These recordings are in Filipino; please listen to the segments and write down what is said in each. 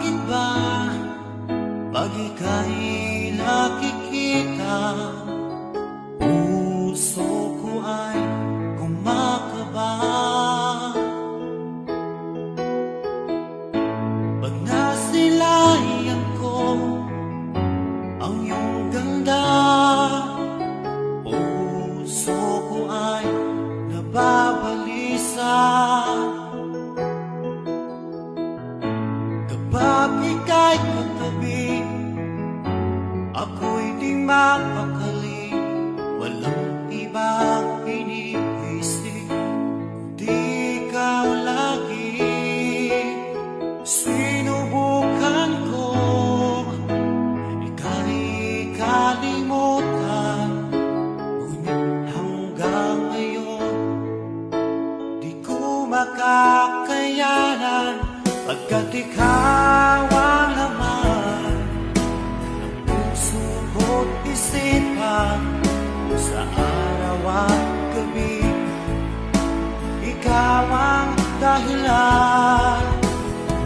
Bakit ba pag ika'y nakikita, puso ko ay kumakaba? Pag nasilayan ko ang iyong ganda, puso ko ay nababalisa. Kapag ika'y katabi, ako'y di mapakali. Walang ibang iniisip kundi ikaw lagi. Sinubukan ko ika'y kalimutan, ngunit hanggang ngayon di ko makakayanan. Pagkat ikaw ang laman ng puso ko't isipan, sa araw at gabi ikaw ang dahilan.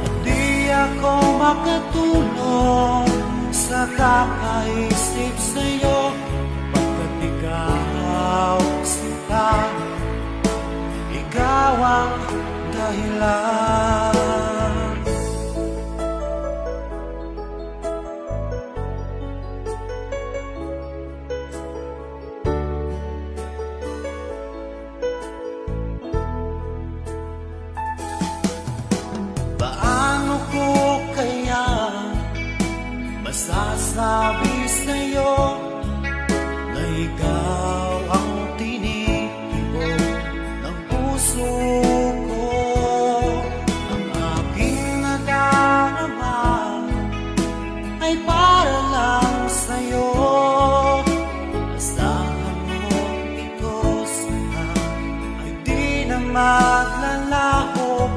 At di ako makatulog sa kakaisip sa'yo, pagkat ikaw sinta, ikaw ang dahilan. Paano ko kaya masasabi sa'yo na ikaw ang tinitibok ng puso ko? Ang aking nadarama ay para lang sa'yo. Asahan mo ito sana ay di na maglalaho,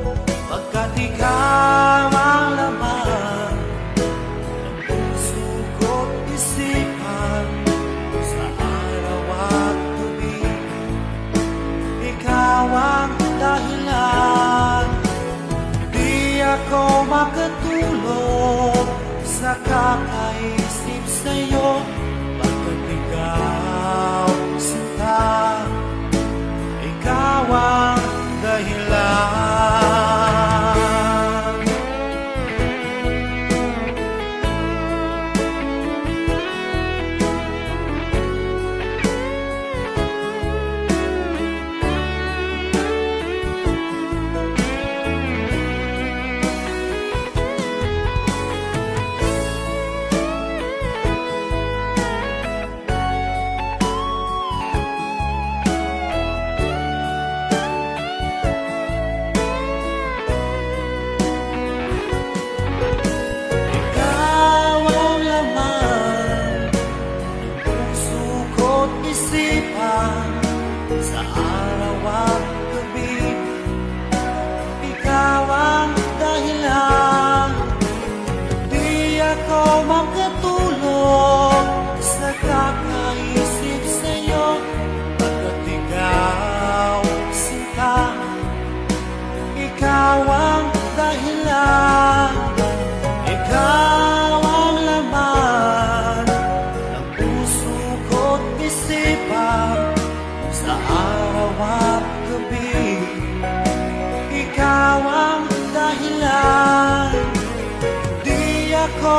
pagkat ikaw ang laman ng puso ko't isipan, sa araw at gabi ikaw ang dahilan. Di ako makatulog sa kakaisip sa'yo, pagkat ikaw sinta, ikaw ang dahilan. Sa araw at gabi ikaw ang dahilan. Di ako makatulog sa kakaisip sa'yo, pagkat ikaw sinta, ikaw ang dahilan. Ikaw ang laman ng puso ko't isipan, sa araw at gabi ikaw ang dahilan. Di ako